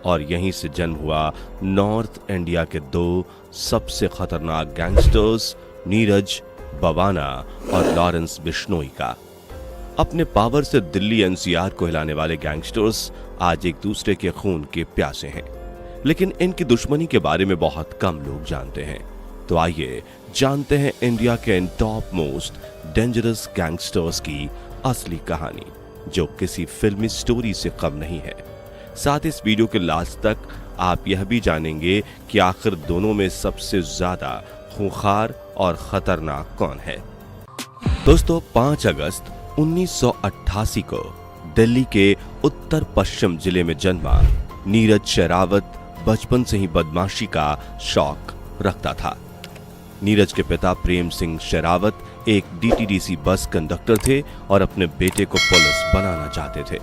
और यहीं से जन्म हुआ नॉर्थ इंडिया के दो सबसे खतरनाक गैंगस्टर्स नीरज बवाना और लॉरेंस बिश्नोई का। अपने पावर से दिल्ली एनसीआर को हिलाने वाले गैंगस्टर्स आज एक दूसरे के खून के प्यासे हैं, लेकिन इनकी दुश्मनी के बारे में बहुत कम लोग जानते हैं। तो आइए जानते हैं इंडिया के इन टॉप मोस्ट डेंजरस गैंगस्टर्स की असली कहानी, जो किसी फिल्मी स्टोरी से कम नहीं है। साथ इस वीडियो के लास्ट तक आप यह भी जानेंगे कि आखिर दोनों में सबसे ज्यादा खूंखार और खतरनाक कौन है। दोस्तों, 5 अगस्त 1988 को दिल्ली के उत्तर पश्चिम जिले में जन्मा नीरज शेरावत बचपन से ही बदमाशी का शौक रखता था। नीरज के पिता प्रेम सिंह शेरावत एक डीटीडीसी बस कंडक्टर थे और अपने बेटे को पुलिस बनाना चाहते थे,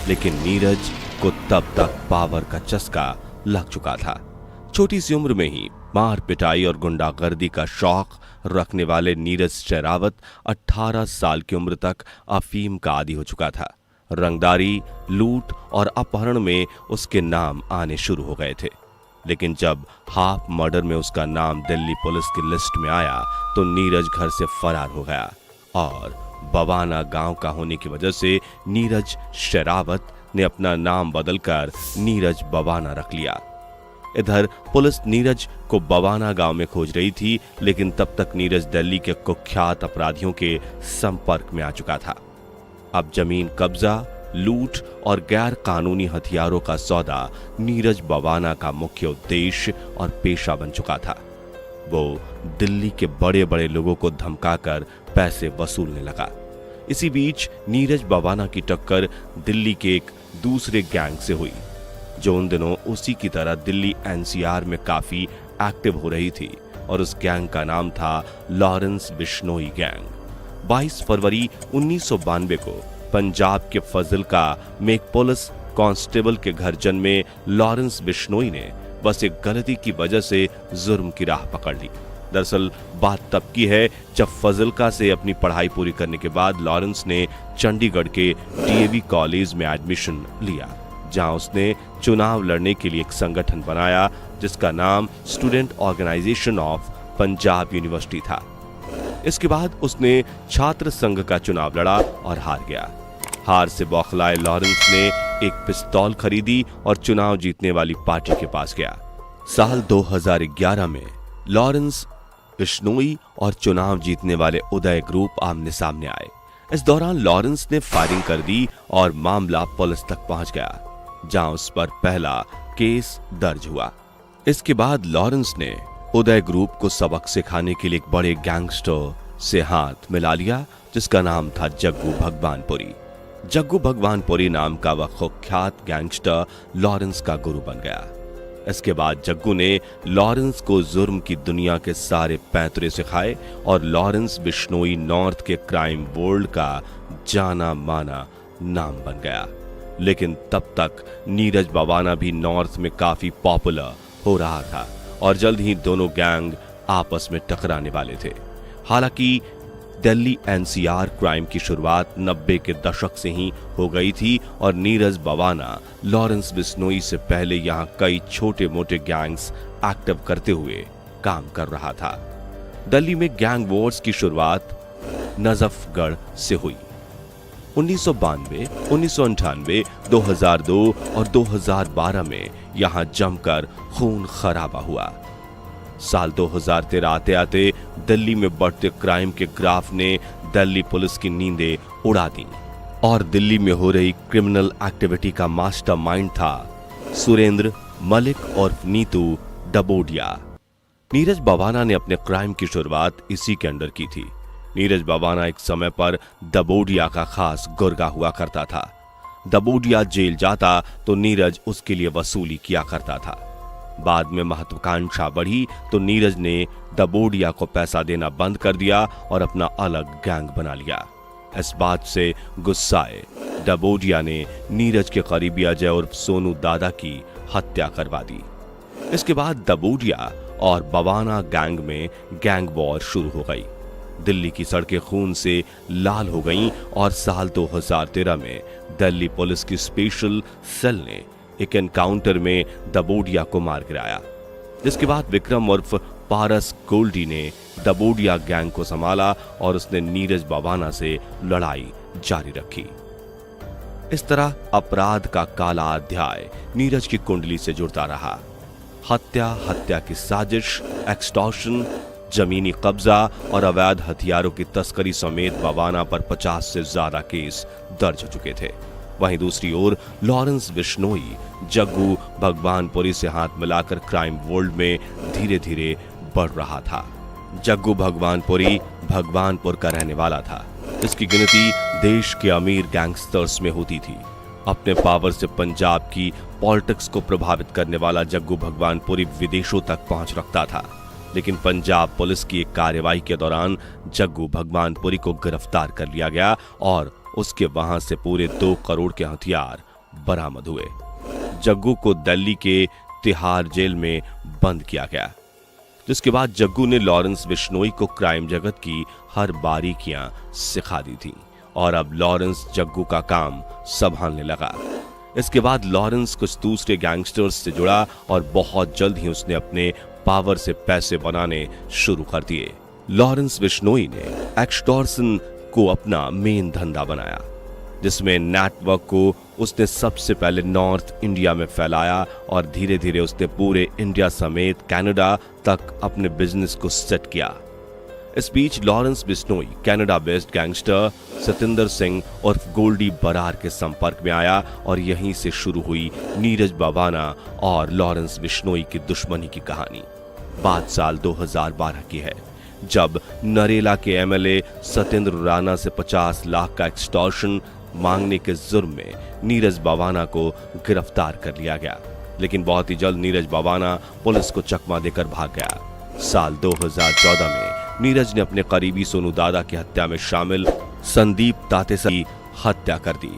लेकिन नीरज को तब तक पावर का चस्का लग चुका था। छोटी सी उम्र में ही मार पिटाई और गुंडागर्दी का शौक रखने वाले नीरज शेरावत 18 साल की उम्र तक अफीम का आदी हो चुका था। रंगदारी, लूट और अपहरण में उसके नाम आने शुरू हो गए थे, लेकिन जब हाफ मर्डर में उसका नाम दिल्ली पुलिस की लिस्ट में आया तो नीरज घर से फरार हो गया और बवाना गांव का होने की वजह से नीरज शेरावत ने अपना नाम बदलकर नीरज बवाना रख लिया। इधर पुलिस नीरज को बवाना गांव में खोज रही थी, लेकिन तब तक नीरज दिल्ली के कुख्यात अपराधियों के संपर्क में आ चुका था। अब जमीन कब्जा, लूट और गैर कानूनी हथियारों का सौदा नीरज बवाना का मुख्य उद्देश्य और पेशा बन चुका था। वो दिल्ली के बड़े बड़े लोगों को धमकाकर पैसे वसूलने लगा। इसी बीच नीरज बवाना की टक्कर दिल्ली के एक दूसरे गैंग से हुई, जो उन दिनों उसी की तरह दिल्ली एनसीआर में काफी एक्टिव हो रही थी, और उस गैंग का नाम था लॉरेंस बिश्नोई गैंग। 22 फरवरी 1992 को पंजाब के फजिल्का में एक पुलिस कांस्टेबल के घर जन्मे लॉरेंस बिश्नोई ने बस एक गलती की वजह से जुर्म की राह पकड़ ली। दरअसल बात तब की है जब फजिल्का से अपनी पढ़ाई पूरी करने के बाद लॉरेंस ने चंडीगढ़ के डीएवी कॉलेज में एडमिशन लिया, जहां उसने चुनाव लड़ने के लिए एक संगठन बनाया जिसका नाम student organisation of Punjab university था। इसके बाद उसने छात्र संघ का चुनाव लड़ा और हार गया। हार से बौखलाए लॉरेंस ने एक पिस्तौल खरीदी और चुनाव जीतने वाली पार्टी के पास गया। साल 2011 में लॉरेंस बिश्नोई और चुनाव जीतने वाले उदय ग्रुप आमने सामने आए। इस दौरान लॉरेंस ने फायरिंग कर दी और मामला पुलिस तक पहुंच गया, जहां उस पर पहला केस दर्ज हुआ। इसके बाद लॉरेंस ने उदय ग्रुप को सबक सिखाने के लिए एक बड़े गैंगस्टर से हाथ मिला लिया, जिसका नाम था जग्गू भगवानपुरी। जग्गू भगवानपुरी नाम का वह कुख्यात गैंगस्टर लॉरेंस का गुरु बन गया। इसके बाद जग्गू ने लॉरेंस को जुर्म की दुनिया के सारे पैंतरे सिखाए और लॉरेंस बिश्नोई नॉर्थ के क्राइम वर्ल्ड का जाना माना नाम बन गया। लेकिन तब तक नीरज बवाना भी नॉर्थ में काफी पॉपुलर हो रहा था और जल्द ही दोनों गैंग आपस में टकराने वाले थे। हालांकि दिल्ली एनसीआर क्राइम की शुरुआत 90 के दशक से ही हो गई थी और नीरज बवाना लॉरेंस बिश्नोई से पहले यहां कई छोटे मोटे गैंग्स एक्टिव करते हुए काम कर रहा था। दिल्ली में गैंग वॉर्स की शुरुआत नजफगढ़ से हुई। 1992, 1998, 2002 और 2012 में यहां जमकर खून खराबा हुआ। साल 2013 आते आते दिल्ली में बढ़ते क्राइम के ग्राफ ने दिल्ली पुलिस की नींदें उड़ा दी और दिल्ली में हो रही क्रिमिनल एक्टिविटी का मास्टरमाइंड था सुरेंद्र मलिक और नीतू डबोडिया। नीरज बवाना ने अपने क्राइम की शुरुआत इसी के अंडर की थी। नीरज बवाना एक समय पर डबोडिया का खास गुर्गा हुआ करता था। डबोडिया जेल जाता तो नीरज उसके लिए वसूली किया करता था। बाद में महत्वाकांक्षा बढ़ी तो नीरज ने डबोडिया को पैसा देना बंद कर दिया और अपना अलग गैंग बना लिया। इस बात से गुस्साए डबोडिया ने नीरज के करीबी अजय उर्फ सोनू दादा की हत्या करवा दी। इसके बाद डबोडिया और बवाना गैंग में गैंग वॉर शुरू हो गई। दिल्ली की सड़कें खून से लाल हो गईं और साल 2013 में दिल्ली पुलिस की स्पेशल सेल ने एक एनकाउंटर में दबोडिया को मार गिराया, जिसके बाद विक्रम उर्फ पारस गोल्डी ने दबोडिया गैंग को संभाला और उसने नीरज बवाना से लड़ाई जारी रखी। इस तरह अपराध का काला अध्याय नीरज की कुंडली से जुड़ता रहा। हत्या की साजिश, एक्सटॉर्शन, जमीनी कब्जा और अवैध हथियारों की तस्करी समेत बवाना पर 50 से ज्यादा केस दर्ज हो चुके थे। वहीं दूसरी ओर लॉरेंस बिश्नोई जग्गू भगवानपुरी से हाथ मिलाकर क्राइम वर्ल्ड में धीरे धीरे बढ़ रहा था। जग्गू भगवानपुरी भगवानपुर का रहने वाला था, जिसकी गिनती देश के अमीर गैंगस्टर्स में होती थी। अपने पावर से पंजाब की पॉलिटिक्स को प्रभावित करने वाला जग्गू भगवानपुरी विदेशों तक पहुंच रखता था, लेकिन पंजाब पुलिस की एक कार्रवाई के दौरान जग्गू भगवानपुरी को गिरफ्तार कर लिया गया और उसके वहां से पूरे 2 करोड़ के हथियार बरामद हुए। जग्गू को दिल्ली के तिहाड़ जेल में बंद किया गया, जिसके बाद जग्गू ने लॉरेंस बिश्नोई को क्राइम जगत की हर बारीकियां सिखा दी थी और अब लॉरेंस जग्गू का काम संभालने लगा। इसके बाद लॉरेंस कुछ दूसरे गैंगस्टर्स से जुड़ा और बहुत जल्द ही उसने अपने पावर से पैसे बनाने शुरू कर दिए। लॉरेंस बिश्नोई ने एक्सटॉर्शन को अपना मेन धंधा बनाया, जिसमें नेटवर्क को उसने सबसे पहले नॉर्थ इंडिया में फैलाया और धीरे धीरे उसने पूरे इंडिया समेत कनाडा तक अपने बिजनेस को सेट किया। इस बीच Lawrence Bishnoi Canada based gangster Satinder Singh और गोल्डी बरार के संपर्क में आया और यहीं से शुरू हुई नीरज बवाना और लॉरेंस बिश्नोई की दुश्मनी की कहानी। बात साल 2012 की है, जब नरेला के एमएलए सत्येंद्र राणा से 50 लाख का एक्सटॉर्शन मांगने के जुर्म में नीरज बवाना को गिरफ्तार कर लिया गया, लेकिन बहुत ही जल्द नीरज बवाना पुलिस को चकमा देकर भाग गया। साल 2014 में नीरज ने अपने करीबी सोनू दादा की हत्या में शामिल संदीप तातेसा की हत्या कर दी।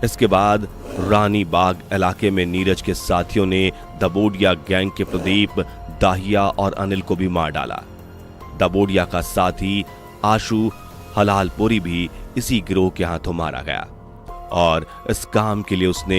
इसके बाद रानी बाग इलाके में नीरज के साथियों ने दबोडिया गैंग के प्रदीप, दाहिया और अनिल को भी मार डाला। दबोडिया का साथी आशु हलालपुरी भी इसी गिरोह के हाथों मारा गया और इस काम के लिए उसने